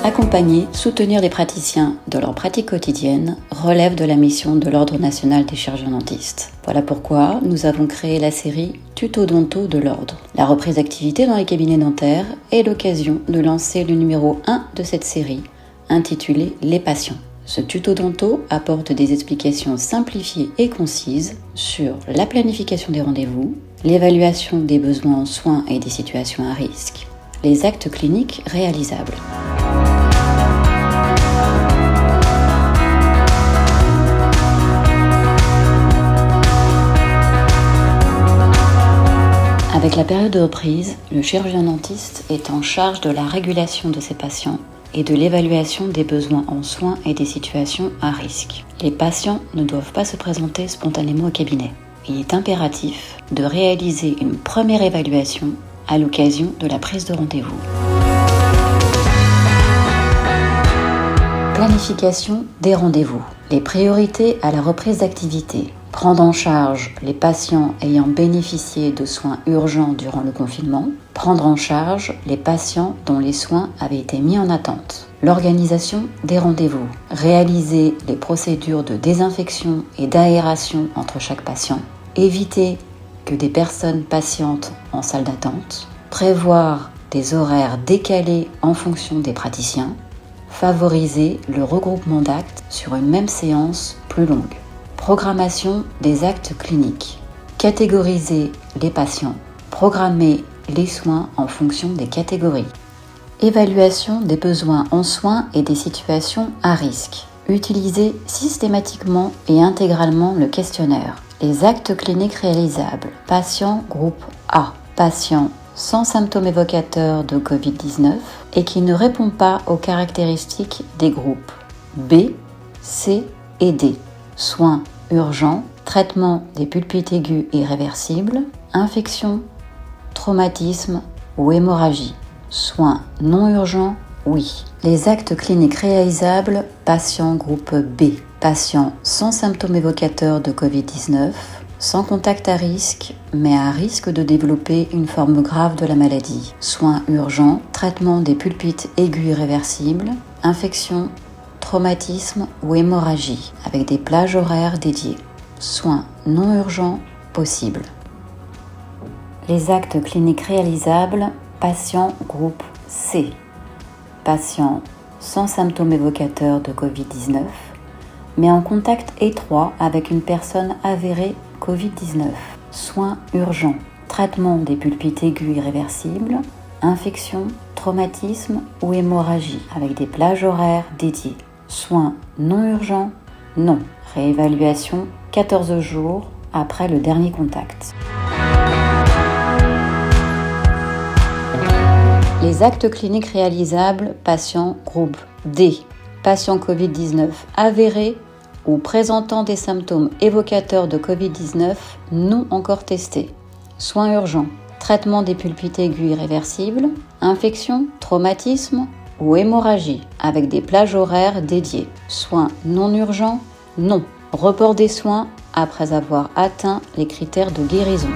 Accompagner, soutenir les praticiens dans leur pratique quotidienne relève de la mission de l'Ordre national des chirurgiens-dentistes. Voilà pourquoi nous avons créé la série Tuto-Donto de l'Ordre. La reprise d'activité dans les cabinets dentaires est l'occasion de lancer le numéro 1 de cette série, intitulé Les patients. Ce tuto-donto apporte des explications simplifiées et concises sur la planification des rendez-vous, l'évaluation des besoins en soins et des situations à risque, les actes cliniques réalisables. Avec la période de reprise, le chirurgien-dentiste est en charge de la régulation de ses patients et de l'évaluation des besoins en soins et des situations à risque. Les patients ne doivent pas se présenter spontanément au cabinet. Il est impératif de réaliser une première évaluation à l'occasion de la prise de rendez-vous. Planification des rendez-vous. Les priorités à la reprise d'activité. Prendre en charge les patients ayant bénéficié de soins urgents durant le confinement. Prendre en charge les patients dont les soins avaient été mis en attente. L'organisation des rendez-vous. Réaliser les procédures de désinfection et d'aération entre chaque patient. Éviter que des personnes patientent en salle d'attente. Prévoir des horaires décalés en fonction des praticiens. Favoriser le regroupement d'actes sur une même séance plus longue. Programmation des actes cliniques. Catégoriser les patients. Programmer les soins en fonction des catégories. Évaluation des besoins en soins et des situations à risque. Utiliser systématiquement et intégralement le questionnaire. Les actes cliniques réalisables. Patient groupe A. Patient sans symptômes évocateurs de Covid-19 et qui ne répond pas aux caractéristiques des groupes B, C et D. Soins urgents, traitement des pulpites aigus irréversibles, infection, traumatisme ou hémorragie. Soins non urgents, oui. Les actes cliniques réalisables, patient groupe B. Patient sans symptômes évocateurs de Covid-19, sans contact à risque, mais à risque de développer une forme grave de la maladie. Soins urgents, traitement des pulpites aigus irréversibles, infection, traumatisme ou hémorragie, avec des plages horaires dédiées. Soins non urgents possibles. Les actes cliniques réalisables, patient groupe C. Patient sans symptômes évocateurs de Covid-19, mais en contact étroit avec une personne avérée Covid-19. Soins urgents, traitement des pulpites aigus irréversibles, infection, traumatisme ou hémorragie, avec des plages horaires dédiées. Soins non urgents, non. Réévaluation 14 jours après le dernier contact. Les actes cliniques réalisables, patient groupe D. Patient Covid-19 avéré ou présentant des symptômes évocateurs de Covid-19 non encore testés. Soins urgents, traitement des pulpites aigus irréversibles, infection, traumatisme ou hémorragie, avec des plages horaires dédiées. Soins non urgents, non. Report des soins après avoir atteint les critères de guérison.